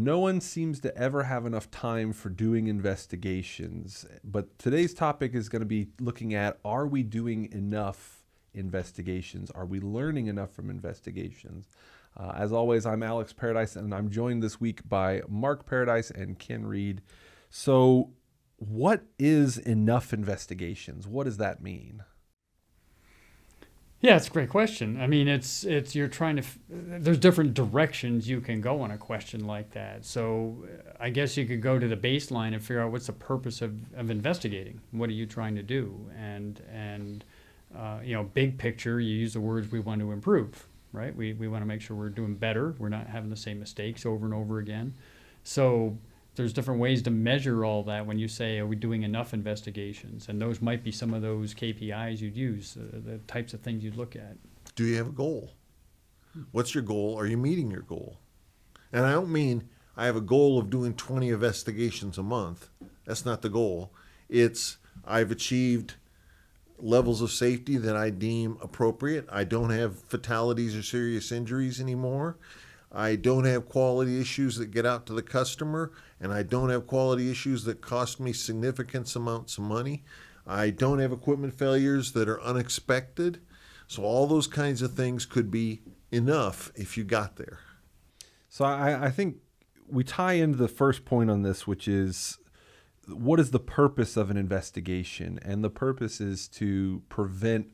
No one seems to ever have enough time for doing investigations. But today's topic is going to be looking at, are we doing enough investigations? Are we learning enough from investigations? As always, I'm Alex Paradise, and I'm joined this week by Mark Paradise and Ken Reed. So what is enough investigations? What does that mean? Yeah, it's a great question. I mean, it's you're trying to, there's different directions you can go on a question like that. So I guess you could go to the baseline and figure out what's the purpose of investigating. What are you trying to do? And big picture, you use the words we want to improve, right? We want to make sure we're doing better. We're not having the same mistakes over and over again. So there's different ways to measure all that when you say, are we doing enough investigations? And those might be some of those KPIs you'd use, the types of things you'd look at. Do you have a goal? What's your goal? Are you meeting your goal? And I don't mean I have a goal of doing 20 investigations a month. That's not the goal. It's I've achieved levels of safety that I deem appropriate. I don't have fatalities or serious injuries anymore. I don't have quality issues that get out to the customer, and I don't have quality issues that cost me significant amounts of money. I don't have equipment failures that are unexpected. So all those kinds of things could be enough if you got there. So I think we tie into the first point on this, which is, what is the purpose of an investigation? And the purpose is to prevent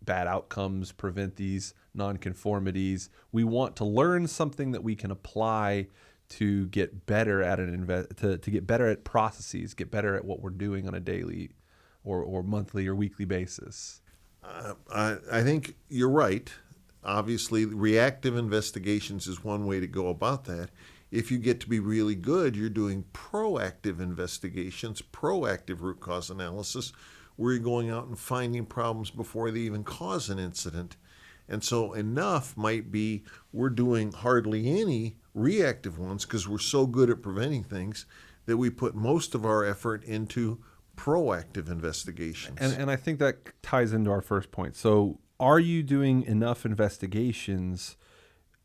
bad outcomes, prevent these nonconformities. We want to learn something that we can apply to get better at to get better at processes, get better at what we're doing on a daily or monthly or weekly basis. I think you're right. Obviously, reactive investigations is one way to go about that. If you get to be really good, you're doing proactive investigations, proactive root cause analysis, where you're going out and finding problems before they even cause an incident. And so enough might be we're doing hardly any reactive ones because we're so good at preventing things that we put most of our effort into proactive investigations. And I think that ties into our first point. So are you doing enough investigations?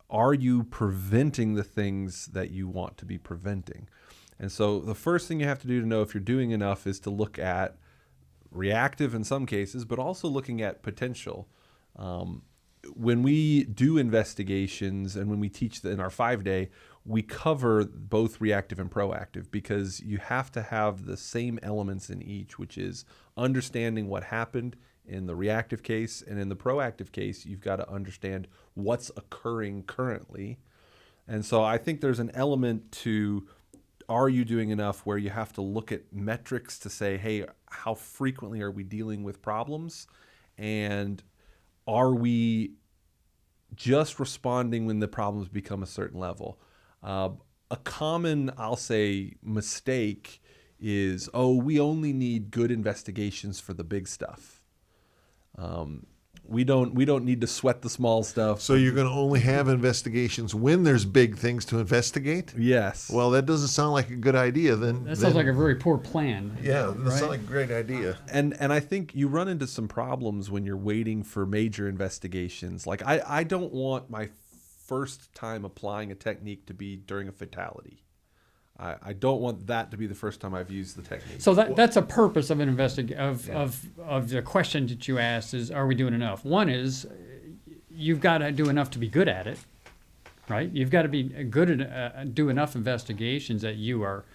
Are you preventing the things that you want to be preventing? And so the first thing you have to do to know if you're doing enough is to look at reactive in some cases, but also looking at potential. When we do investigations and when we teach in our 5-day, we cover both reactive and proactive because you have to have the same elements in each, which is understanding what happened in the reactive case, and in the proactive case, you've got to understand what's occurring currently. And so I think there's an element to, are you doing enough, where you have to look at metrics to say, hey, how frequently are we dealing with problems? And are we just responding when the problems become a certain level? A common, I'll say, mistake is, we only need good investigations for the big stuff. We don't need to sweat the small stuff. So you're going to only have investigations when there's big things to investigate? Yes. Well, that doesn't sound like a good idea. That sounds like a very poor plan. Yeah, that right? sounds like a great idea. And I think you run into some problems when you're waiting for major investigations. Like I don't want my first time applying a technique to be during a fatality. I don't want that to be the first time I've used the technique. So that's a purpose of an of the question that you asked is, are we doing enough? One is, you've got to do enough to be good at it, right? You've got to be good at do enough investigations that you are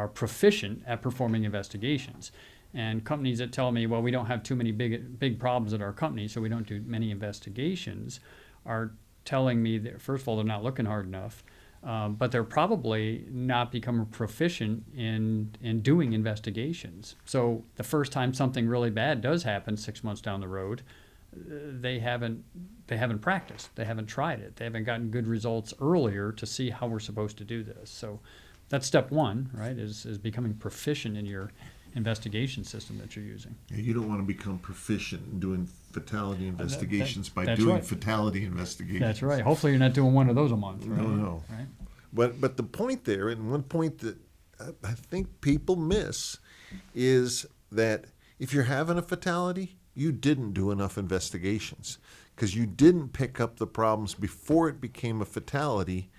proficient at performing investigations. And companies that tell me, well, we don't have too many big problems at our company, so we don't do many investigations, are telling me that, first of all, they're not looking hard enough. But they're probably not becoming proficient in doing investigations. So the first time something really bad does happen 6 months down the road, they haven't practiced. They haven't tried it. They haven't gotten good results earlier to see how we're supposed to do this. So that's step one, right? Is becoming proficient in your investigation system that you're using. You don't want to become proficient in doing fatality investigations by that's doing right. Fatality investigations. That's right. Hopefully you're not doing one of those a month. Right? No. Right? But the point there, and one point that I think people miss, is that if you're having a fatality, you didn't do enough investigations because you didn't pick up the problems before it became a fatality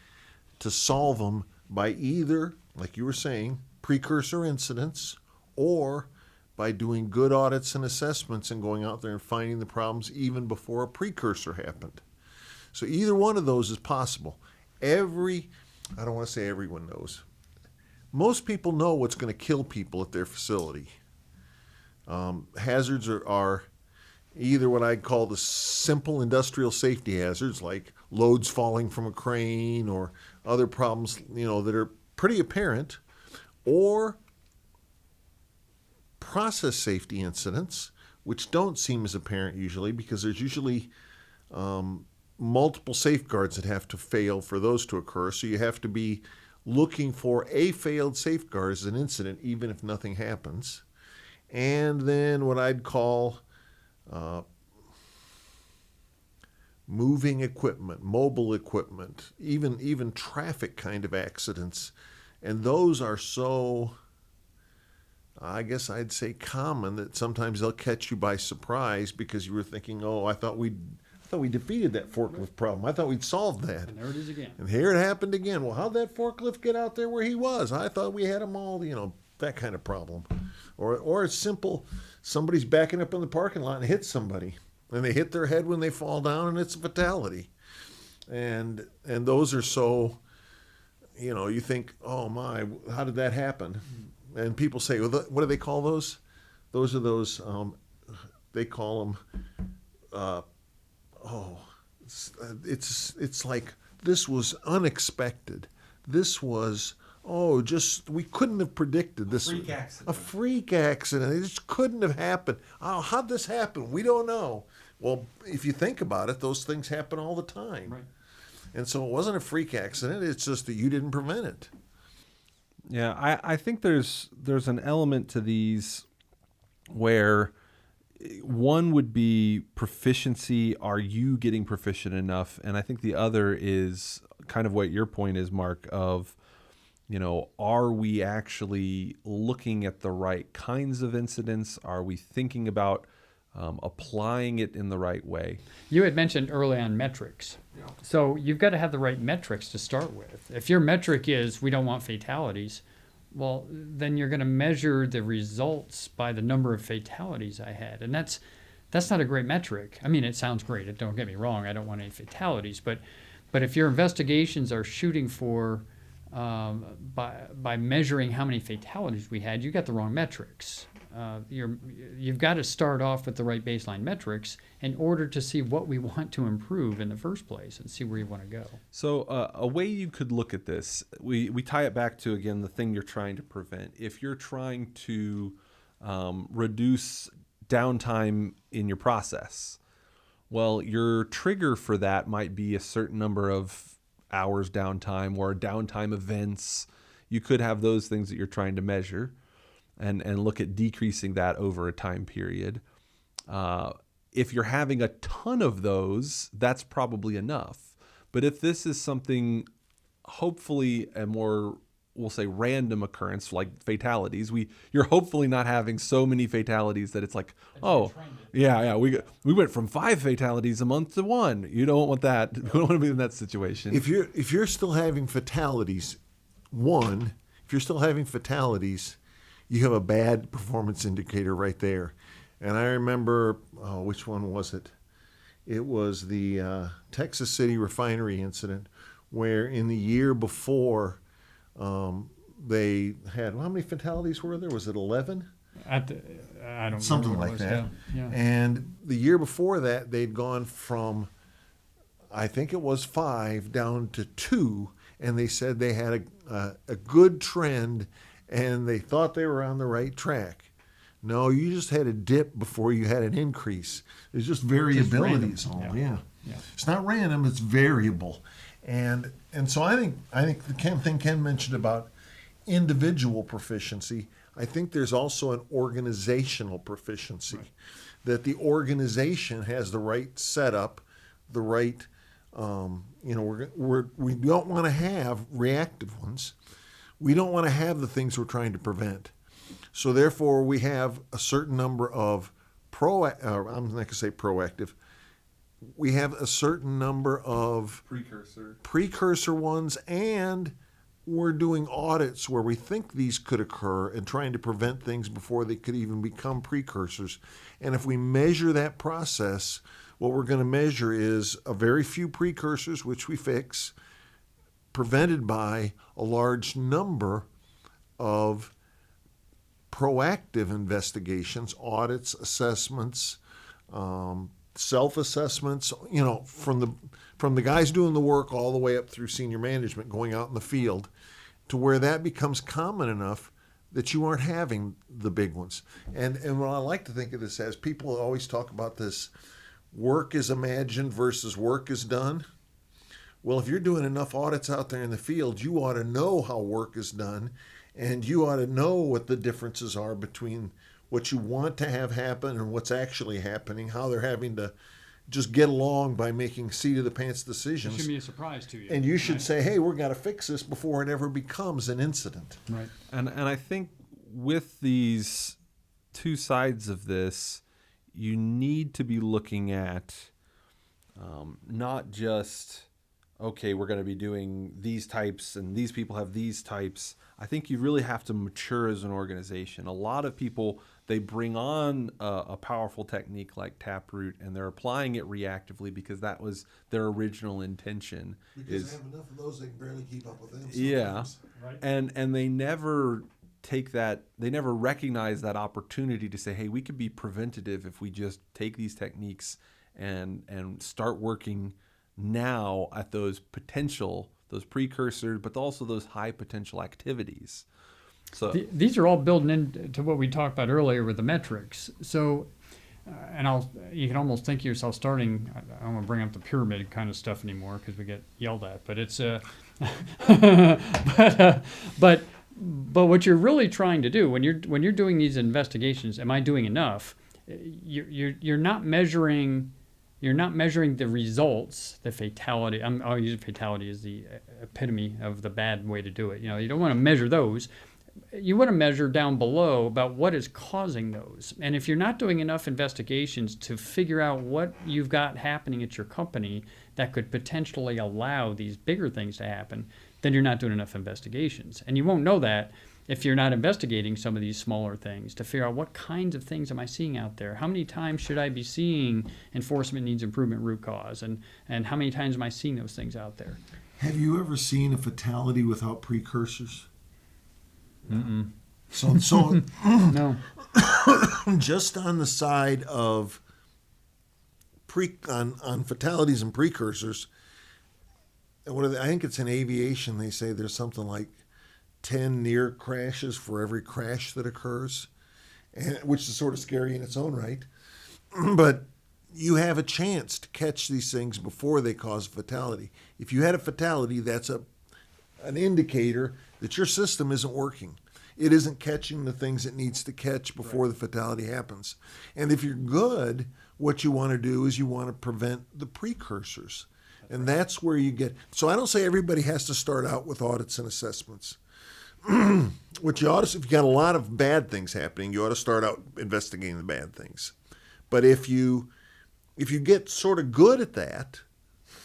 to solve them by either, like you were saying, precursor incidents, or by doing good audits and assessments and going out there and finding the problems even before a precursor happened. So either one of those is possible. I don't want to say everyone knows. Most people know what's going to kill people at their facility. Hazards are either what I'd call the simple industrial safety hazards, like loads falling from a crane or other problems, that are pretty apparent, or process safety incidents, which don't seem as apparent usually because there's usually multiple safeguards that have to fail for those to occur. So you have to be looking for a failed safeguard as an incident, even if nothing happens. And then what I'd call moving equipment, mobile equipment, even traffic kind of accidents. And those are so, I guess I'd say, common that sometimes they'll catch you by surprise because you were thinking, oh, I thought we defeated that forklift problem. I thought we'd solved that. And there it is again. And here it happened again. Well, how'd that forklift get out there where he was? I thought we had him all, that kind of problem. Or it's simple. Somebody's backing up in the parking lot and hits somebody. And they hit their head when they fall down, and it's a fatality. And those are so, you think, oh my, how did that happen? And people say, well, what do they call those? Those are those, they call them, it's like, this was unexpected. This was, we couldn't have predicted this. Freak accident. A freak accident. It just couldn't have happened. Oh, how'd this happen? We don't know. Well, if you think about it, those things happen all the time. Right. And so it wasn't a freak accident. It's just that you didn't prevent it. Yeah, I think there's an element to these where one would be proficiency. Are you getting proficient enough? And I think the other is kind of what your point is, Mark, of, are we actually looking at the right kinds of incidents? Are we thinking about applying it in the right way? You had mentioned early on metrics. Yeah. So you've got to have the right metrics to start with. If your metric is we don't want fatalities, well, then you're going to measure the results by the number of fatalities I had. And that's not a great metric. I mean, it sounds great. Don't get me wrong. I don't want any fatalities. But if your investigations are shooting for by measuring how many fatalities we had, you got the wrong metrics. You've got to start off with the right baseline metrics in order to see what we want to improve in the first place and see where you want to go. So a way you could look at this, we tie it back to, again, the thing you're trying to prevent. If you're trying to reduce downtime in your process, well, your trigger for that might be a certain number of hours downtime or downtime events. You could have those things that you're trying to measure and look at decreasing that over a time period. If you're having a ton of those, that's probably enough. But if this is something, hopefully a more, we'll say, random occurrence like fatalities, you're hopefully not having so many fatalities that it's like, we went from 5 fatalities a month to 1. You don't want that. You don't want to be in that situation. If you're still having fatalities, you have a bad performance indicator right there. And I remember, which one was it? It was the Texas City refinery incident, where in the year before they had, how many fatalities were there? Was it 11? I don't Something remember like what it that. was. Yeah. And the year before that, they'd gone from, I think it was 5 down to 2, and they said they had a good trend, and they thought they were on the right track. No, you just had a dip before you had an increase. There's just variability. Yeah. It's not random, it's variable. And so I think the thing Ken mentioned about individual proficiency, I think there's also an organizational proficiency. Right. That the organization has the right setup, the right, we don't want to have reactive ones. We don't want to have the things we're trying to prevent. So therefore, we have a certain number of I'm not going to say proactive. We have a certain number of precursor ones and we're doing audits where we think these could occur and trying to prevent things before they could even become precursors. And if we measure that process, what we're going to measure is a very few precursors, which we fix, prevented by a large number of proactive investigations, audits, assessments, self-assessments, from the guys doing the work all the way up through senior management going out in the field, to where that becomes common enough that you aren't having the big ones. And what I like to think of this as, people always talk about this, work is imagined versus work is done. Well, if you're doing enough audits out there in the field, you ought to know how work is done, and you ought to know what the differences are between what you want to have happen and what's actually happening, how they're having to just get along by making seat-of-the-pants It decisions. should be a surprise to you. And you should say, hey, we're going to fix this before it ever becomes an incident. Right. And I think with these two sides of this, you need to be looking at not just, okay, we're going to be doing these types and these people have these types. I think you really have to mature as an organization. A lot of people, they bring on a powerful technique like Taproot, and they're applying it reactively because that was their original intention. Because they have enough of those, they can barely keep up with them. Yeah, Right. and they never take that, they never recognize that opportunity to say, hey, we could be preventative if we just take these techniques and start working now at those precursors, but also those high potential activities. So These are all building into what we talked about earlier with the metrics. So, you can almost think of yourself starting. I don't want to bring up the pyramid kind of stuff anymore because we get yelled at. But it's but what you're really trying to do when you're doing these investigations, am I doing enough? You're not measuring. You're not measuring the results, the fatality. I'll use fatality as the epitome of the bad way to do it. You don't want to measure those. You want to measure down below about what is causing those. And if you're not doing enough investigations to figure out what you've got happening at your company that could potentially allow these bigger things to happen, then you're not doing enough investigations. And you won't know that if you're not investigating some of these smaller things to figure out what kinds of things am I seeing out there? How many times should I be seeing enforcement needs improvement root cause? And how many times am I seeing those things out there? Have you ever seen a fatality without precursors? Mm-mm. So No. just on the side of on fatalities and precursors, I think it's in aviation, they say there's something like 10 near crashes for every crash that occurs, which is sort of scary in its own right. But you have a chance to catch these things before they cause a fatality. If you had a fatality, that's an indicator that your system isn't working. It isn't catching the things it needs to catch before the fatality happens. And if you're good, what you want to do is you want to prevent the precursors. And that's where you get. So I don't say everybody has to start out with audits and assessments. What you ought to, if you got a lot of bad things happening, you ought to start out investigating the bad things. But if you get sort of good at that,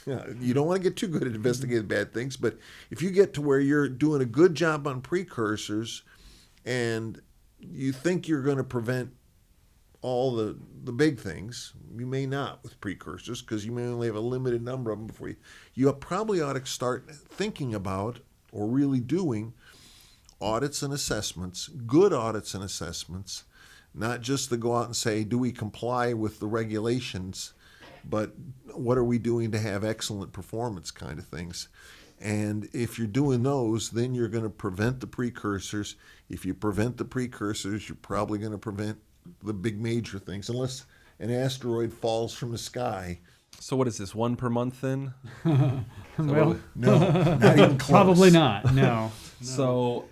you don't want to get too good at investigating bad things, but if you get to where you're doing a good job on precursors and you think you're going to prevent all the big things, you may not with precursors because you may only have a limited number of them before you probably ought to start thinking about or really doing audits and assessments, good audits and assessments, not just to go out and say, do we comply with the regulations, but what are we doing to have excellent performance kind of things. And if you're doing those, then you're going to prevent the precursors. If you prevent the precursors, you're probably going to prevent the big major things, unless an asteroid falls from the sky. So what is this, one per month then? Well, No, not even close. probably not. No. So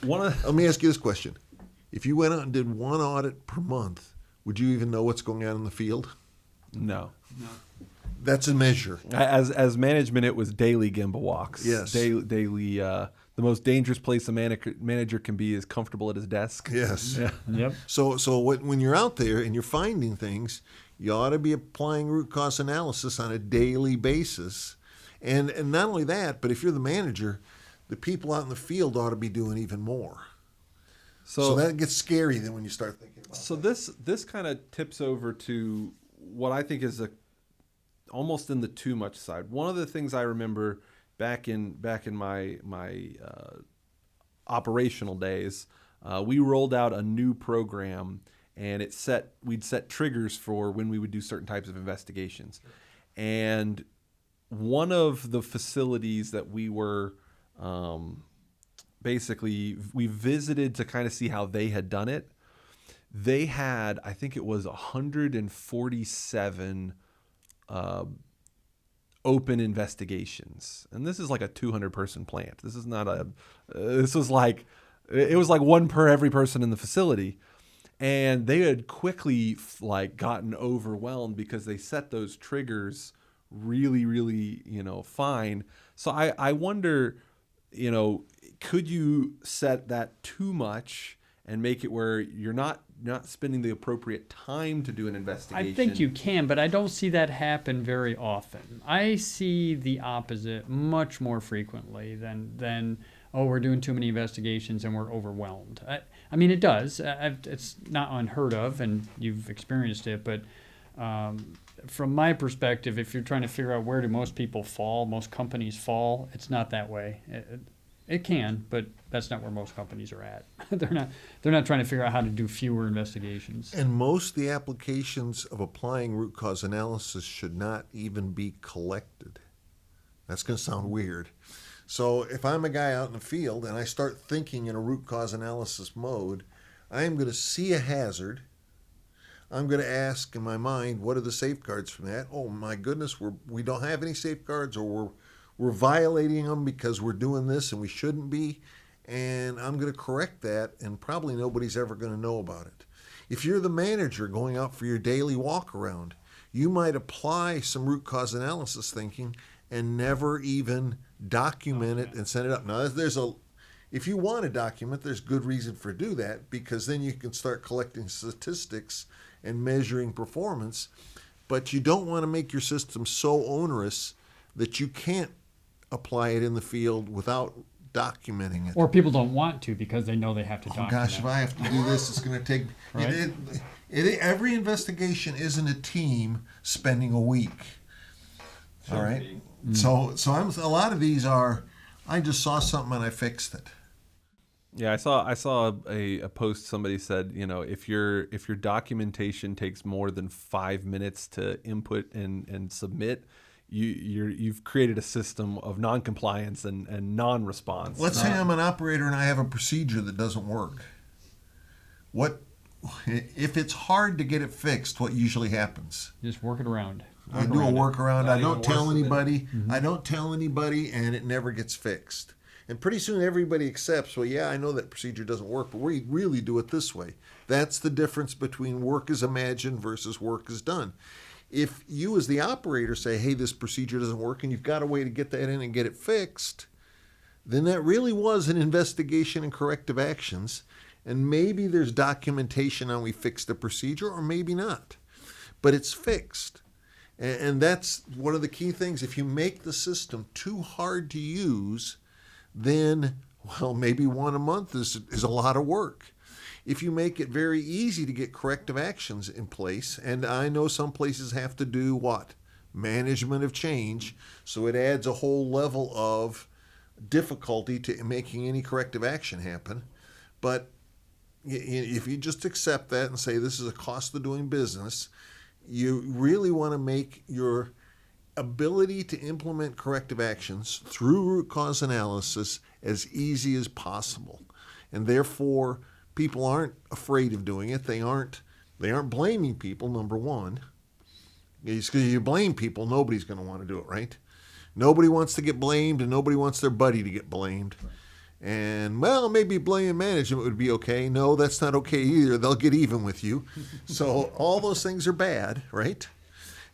one of Let me ask you this question. If you went out and did one audit per month, would you even know what's going on in the field? no. That's a measure. As management, it was daily Gemba walks. Yes. Daily. The most dangerous place a manager can be is comfortable at his desk. Yes. Yeah. Yep. So when you're out there and you're finding things, you ought to be applying root cause analysis on a daily basis. And not only that, but if you're the manager, the people out in the field ought to be doing even more. So that gets scary then when you start thinking about this kind of tips over to what I think is almost in the too much side. One of the things I remember back in my operational days, we rolled out a new program, and we'd set triggers for when we would do certain types of investigations. And one of the facilities that we were basically we visited to kind of see how they had done it, they had, I think it was 147 open investigations. And this is like a 200-person plant. This is not it was like one per every person in the facility. And they had quickly gotten overwhelmed because they set those triggers really, really, fine. So I wonder, could you set that too much and make it where you're not spending the appropriate time to do an investigation? I think you can, but I don't see that happen very often. I see the opposite much more frequently than we're doing too many investigations and we're overwhelmed. I mean, it does. It's not unheard of, and you've experienced it, but from my perspective, if you're trying to figure out where do most companies fall, it's not that way. It can, but that's not where most companies are at. They're not trying to figure out how to do fewer investigations. And most of the applications of applying root cause analysis should not even be collected. That's going to sound weird. So if I'm a guy out in the field and I start thinking in a root cause analysis mode, I am going to see a hazard. I'm going to ask in my mind, what are the safeguards from that? Oh my goodness, we don't have any safeguards, or we're violating them because we're doing this and we shouldn't be. And I'm going to correct that, and probably nobody's ever going to know about it. If you're the manager going out for your daily walk around, you might apply some root cause analysis thinking and never even document it and send it up. Now, if you want to document, there's good reason for do that, because then you can start collecting statistics and measuring performance. But you don't want to make your system so onerous that you can't apply it in the field without documenting it. Or people don't want to because they know they have to document. Gosh, if I have to do this, it's going to take... Right? Every investigation isn't a team spending a week. All right? So a lot of these are, I just saw something and I fixed it. Yeah, I saw a post. Somebody said, if your documentation takes more than 5 minutes to input and submit, you've created a system of non-compliance and non-response. Let's say I'm an operator and I have a procedure that doesn't work. What if it's hard to get it fixed? What usually happens? Just work it around. I do a workaround. I don't tell anybody. I don't tell anybody, and it never gets fixed. And pretty soon everybody accepts, well, yeah, I know that procedure doesn't work, but we really do it this way. That's the difference between work as imagined versus work as done. If you as the operator say, hey, this procedure doesn't work, and you've got a way to get that in and get it fixed, then that really was an investigation and corrective actions. And maybe there's documentation on we fixed the procedure, or maybe not. But it's fixed. And that's one of the key things. If you make the system too hard to use, then, well, maybe one a month is a lot of work. If you make it very easy to get corrective actions in place, and I know some places have to do what? Management of change, so it adds a whole level of difficulty to making any corrective action happen. But if you just accept that and say this is a cost of doing business, you really want to make your ability to implement corrective actions through root cause analysis as easy as possible. And therefore, people aren't afraid of doing it. They aren't blaming people, number one. Because you blame people, nobody's going to want to do it, right? Nobody wants to get blamed, and nobody wants their buddy to get blamed. And, well, maybe blame management would be okay. No, that's not okay either. They'll get even with you. So all those things are bad, right?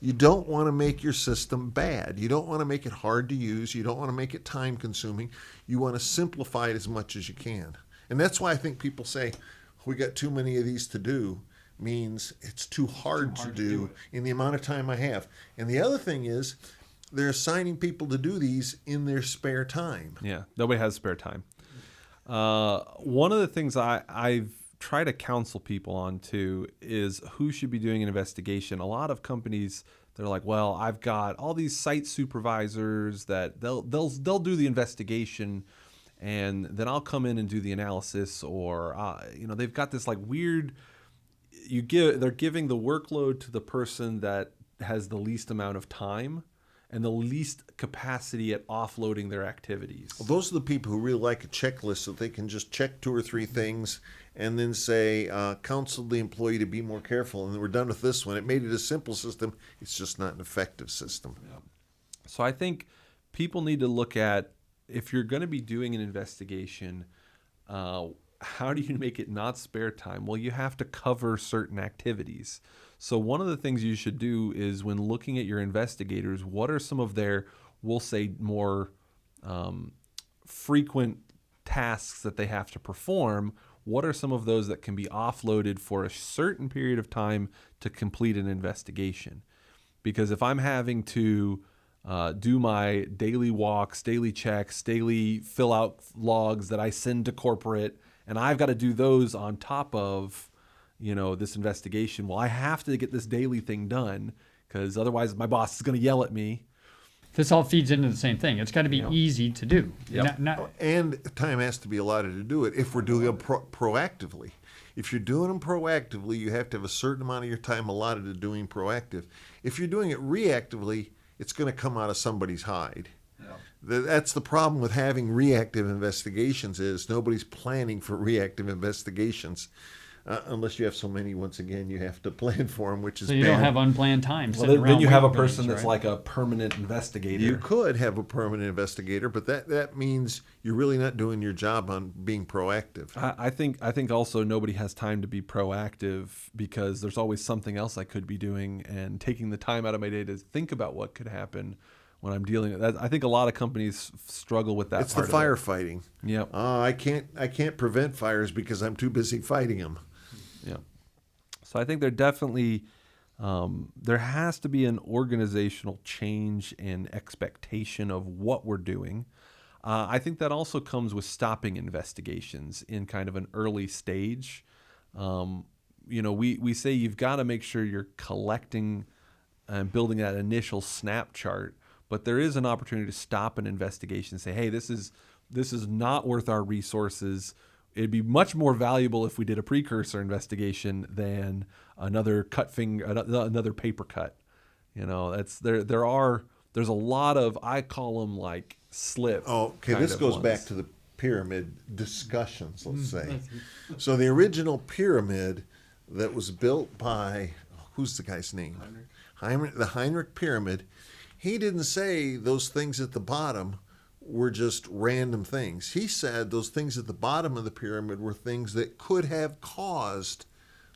You don't want to make your system bad. You don't want to make it hard to use. You don't want to make it time consuming. You want to simplify it as much as you can. And that's why I think people say, we got too many of these to do, means it's too hard to do in the amount of time I have. And the other thing is, they're assigning people to do these in their spare time. Yeah, nobody has spare time. One of the things I've tried to counsel people on too is who should be doing an investigation. A lot of companies, they're like, well, I've got all these site supervisors that they'll do the investigation, and then I'll come in and do the analysis. Or they've got this like weird. They're giving the workload to the person that has the least amount of time and the least capacity at offloading their activities. Well, those are the people who really like a checklist so they can just check 2 or 3 things and then say, counsel the employee to be more careful, and then we're done with this one. It made it a simple system. It's just not an effective system. Yeah. So I think people need to look at, if you're going to be doing an investigation, how do you make it not spare time? Well, you have to cover certain activities. So one of the things you should do is, when looking at your investigators, what are some of their, we'll say, more frequent tasks that they have to perform? What are some of those that can be offloaded for a certain period of time to complete an investigation? Because if I'm having to do my daily walks, daily checks, daily fill out logs that I send to corporate, and I've got to do those on top of this investigation, well, I have to get this daily thing done, because otherwise my boss is going to yell at me. This all feeds into the same thing. It's got to be easy to do. Yep. And time has to be allotted to do it if we're doing them proactively. If you're doing them proactively, you have to have a certain amount of your time allotted to doing proactive. If you're doing it reactively, it's going to come out of somebody's hide. Yep. That's the problem with having reactive investigations, is nobody's planning for reactive investigations. Unless you have so many, once again, you have to plan for them, which is so you bad. don't have unplanned time. Well, then you have a person that's like a permanent investigator. You could have a permanent investigator, but that means you're really not doing your job on being proactive. I think also nobody has time to be proactive, because there's always something else I could be doing, and taking the time out of my day to think about what could happen when I'm dealing with that. I think a lot of companies struggle with that. It's the firefighting. Yeah. I can't prevent fires because I'm too busy fighting them. Yeah. So I think there definitely there has to be an organizational change and expectation of what we're doing. I think that also comes with stopping investigations in kind of an early stage. We say you've got to make sure you're collecting and building that initial snap chart, but there is an opportunity to stop an investigation and say, hey, this is not worth our resources. It'd be much more valuable if we did a precursor investigation than another another paper cut. There's a lot of, I call them like slip. Oh, okay. This goes back to the pyramid discussions, let's say. So the original pyramid that was built by, who's the guy's name? The Heinrich Pyramid. He didn't say those things at the bottom were just random things. He said those things at the bottom of the pyramid were things that could have caused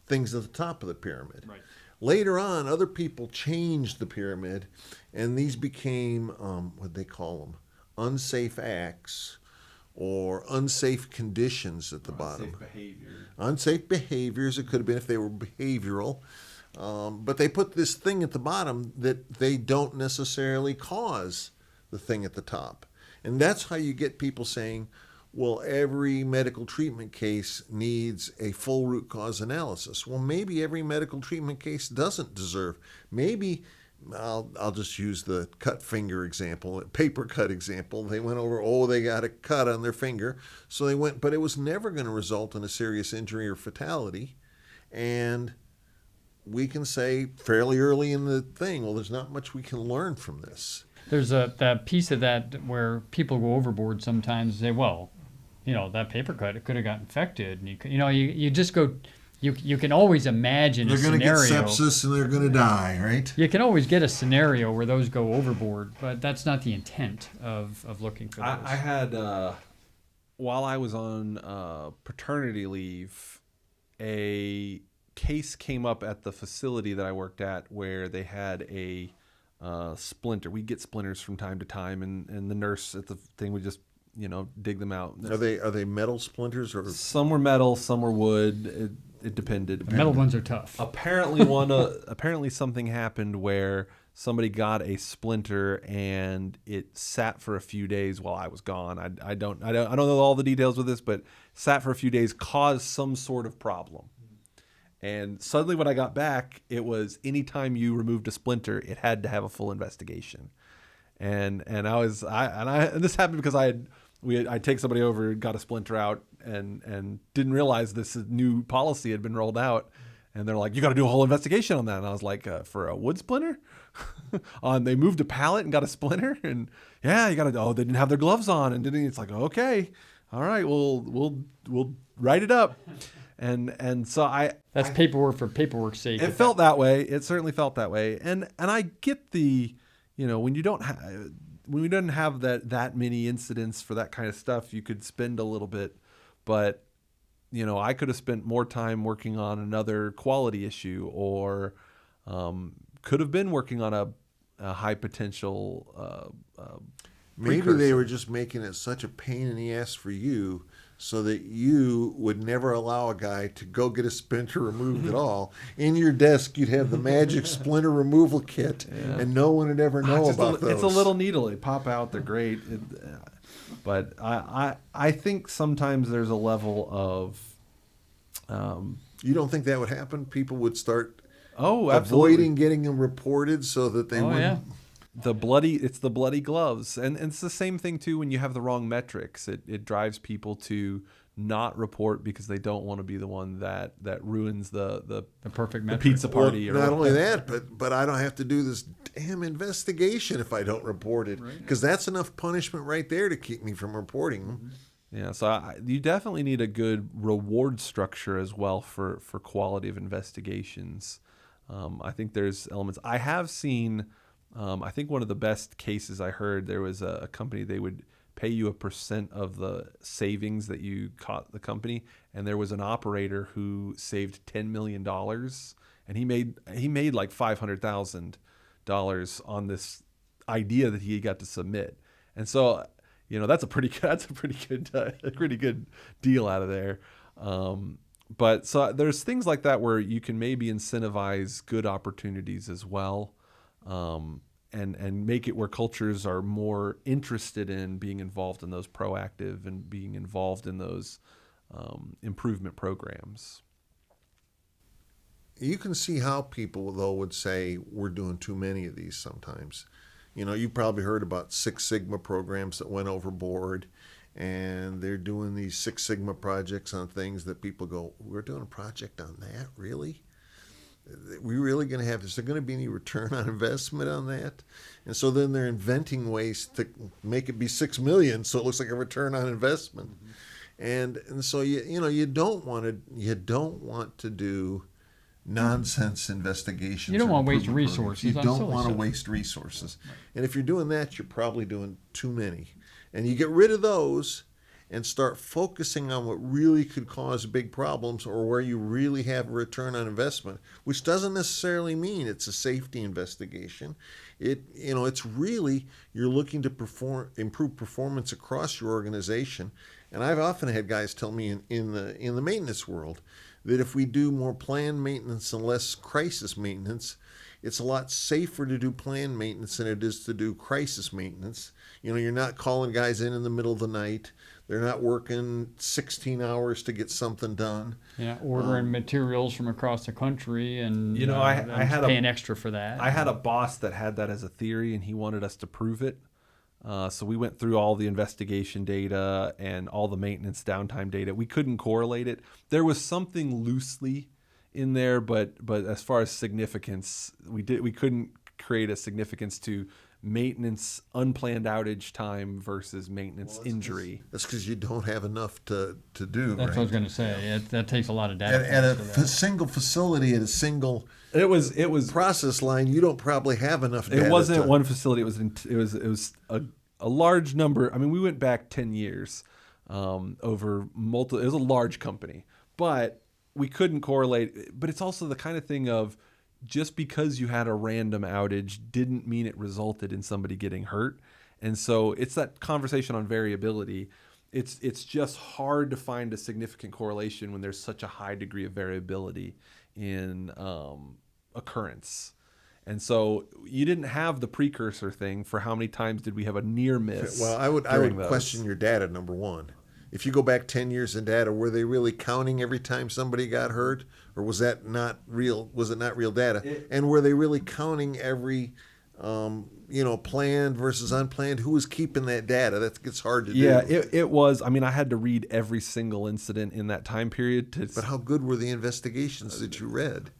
things at the top of the pyramid. Right. Later on, other people changed the pyramid, and these became, what they call them, unsafe acts or unsafe conditions at the bottom. Unsafe behaviors. It could have been if they were behavioral. But they put this thing at the bottom that they don't necessarily cause the thing at the top. And that's how you get people saying, well, every medical treatment case needs a full root cause analysis. Well, maybe every medical treatment case doesn't deserve. Maybe, I'll just use the cut finger example, paper cut example. They went over, they got a cut on their finger. So they went, but it was never going to result in a serious injury or fatality. And we can say fairly early in the thing, well, there's not much we can learn from this. There's that piece of that where people go overboard sometimes and say, well, that paper cut, it could have got infected. And you just go, you can always imagine a scenario. They're going to get sepsis and they're going to die, right? You can always get a scenario where those go overboard, but that's not the intent of looking for those. I had, while I was on paternity leave, a case came up at the facility that I worked at where they had a splinter. We get splinters from time to time, and the nurse at the thing would just dig them out. Are they metal splinters, or some were metal, some were wood. It depended. The metal ones are tough. Apparently something happened where somebody got a splinter and it sat for a few days while I was gone. I don't know all the details with this, but sat for a few days, caused some sort of problem. And suddenly when I got back, it was anytime you removed a splinter, it had to have a full investigation. And this happened because I'd take somebody over, got a splinter out, and didn't realize this new policy had been rolled out. And they're like, you got to do a whole investigation on that. And I was like, for a wood splinter? They moved a pallet and got a splinter? And yeah, you got to, they didn't have their gloves on. And it's like, okay, all right, we'll write it up. And so that's paperwork for paperwork's sake. It felt that way. It certainly felt that way. And I get the, when you don't when we didn't have that many incidents for that kind of stuff, you could spend a little bit, but I could have spent more time working on another quality issue, or could have been working on a high potential. Maybe precursor. they were just making it such a pain in the ass for you, so that you would never allow a guy to go get a splinter removed at all. In your desk, you'd have the magic splinter removal kit, and no one would ever know about those. It's a little needle. They pop out. They're great. But I think sometimes there's a level of. You don't think that would happen? People would start absolutely. avoiding getting them reported so that they wouldn't. Yeah. It's the bloody gloves, and it's the same thing too when you have the wrong metrics. It drives people to not report because they don't want to be the one that ruins the perfect the metric. pizza party. Well, not only that, but I don't have to do this damn investigation if I don't report it, because that's enough punishment right there to keep me from reporting. Yeah, so you definitely need a good reward structure as well for quality of investigations. I think there's elements. I have seen. I think one of the best cases I heard, there was a company, they would pay you a % of the savings that you caught the company, and there was an operator who saved $10 million, and he made like $500,000 on this idea that he got to submit, and so that's a pretty good deal out of there. But so there's things like that where you can maybe incentivize good opportunities as well. And make it where cultures are more interested in being involved in those proactive and being involved in those improvement programs. You can see how people, though, would say we're doing too many of these sometimes. You probably heard about Six Sigma programs that went overboard, and they're doing these Six Sigma projects on things that people go, we're doing a project on that? Really? We really going to have, is there going to be any return on investment on that? And so then they're inventing ways to make it be 6 million, so it looks like a return on investment. And so you don't want to do nonsense investigations. You don't want to waste improvement resources. programs. You don't want to waste resources. And if you're doing that, you're probably doing too many. And you get rid of those and start focusing on what really could cause big problems, or where you really have a return on investment, which doesn't necessarily mean it's a safety investigation. It's really, you're looking to improve performance across your organization. And I've often had guys tell me in the maintenance world that if we do more planned maintenance and less crisis maintenance, it's a lot safer to do planned maintenance than it is to do crisis maintenance. You're not calling guys in the middle of the night. They're not working 16 hours to get something done. Yeah, ordering materials from across the country, and I had paying extra for that. I had a boss that had that as a theory, and he wanted us to prove it. So we went through all the investigation data and all the maintenance downtime data. We couldn't correlate it. There was something loosely in there, but as far as significance, we couldn't create a significance to maintenance unplanned outage time versus maintenance injury. That's because you don't have enough to do. That's what I was going to say. That takes a lot of data. At a single facility, at a single it was process line, you don't probably have enough data. It wasn't one facility. It was a large number. I mean, we went back 10 years over multiple. It was a large company, but we couldn't correlate. But it's also the kind of thing of, just because you had a random outage didn't mean it resulted in somebody getting hurt. And so it's that conversation on variability. It's just hard to find a significant correlation when there's such a high degree of variability in occurrence. And so you didn't have the precursor thing for how many times did we have a near miss. Well, I would during those. question your data, number one. If you go back 10 years in data, were they really counting every time somebody got hurt, or was that not real? Was it not real data? And were they really counting every, planned versus unplanned? Who was keeping that data? That gets hard to do. Yeah, it was. I mean, I had to read every single incident in that time period. But how good were the investigations that you read?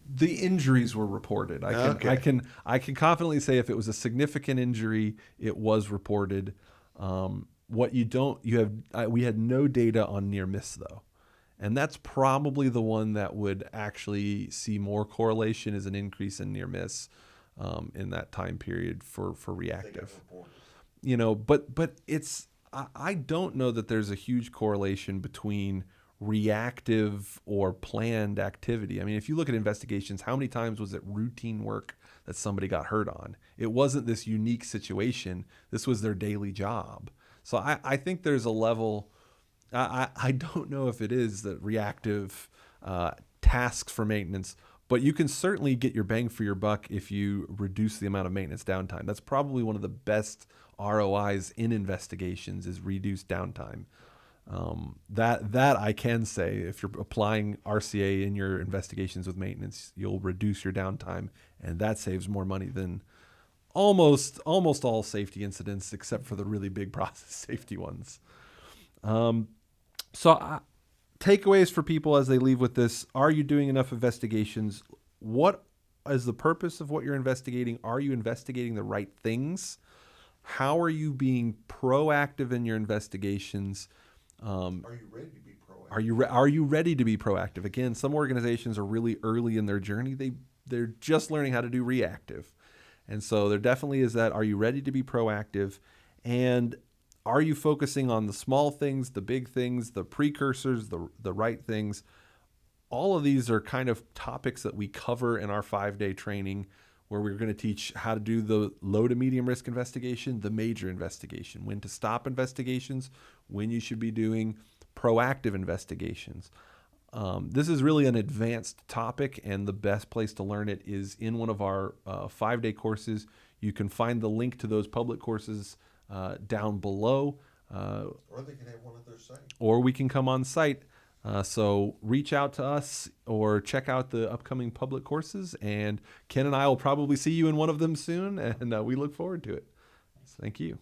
The injuries were reported. I can confidently say if it was a significant injury, it was reported. We had no data on near miss though, and that's probably the one that would actually see more correlation as an increase in near miss in that time period for reactive. But it's I don't know that there's a huge correlation between reactive or planned activity. I mean, if you look at investigations, how many times was it routine work that somebody got hurt on? It wasn't this unique situation. This was their daily job. So I think there's a level, I don't know if it is that reactive tasks for maintenance, but you can certainly get your bang for your buck if you reduce the amount of maintenance downtime. That's probably one of the best ROIs in investigations is reduced downtime. That I can say, if you're applying RCA in your investigations with maintenance, you'll reduce your downtime, and that saves more money than almost all safety incidents, except for the really big process safety ones. Takeaways for people as they leave with this: are you doing enough investigations? What is the purpose of what you're investigating? Are you investigating the right things? How are you being proactive in your investigations? Are you ready to be proactive? Are you ready to be proactive? Again, some organizations are really early in their journey. They're just learning how to do reactive. And so there definitely is that. Are you ready to be proactive? And are you focusing on the small things, the big things, the precursors, the right things? All of these are kind of topics that we cover in our 5-day training, where we're going to teach how to do the low to medium risk investigation, the major investigation, when to stop investigations, when you should be doing proactive investigations. This is really an advanced topic, and the best place to learn it is in one of our 5-day courses. You can find the link to those public courses down below. Or they can have one at their site. Or we can come on site. So reach out to us or check out the upcoming public courses, and Ken and I will probably see you in one of them soon, and we look forward to it. Thank you.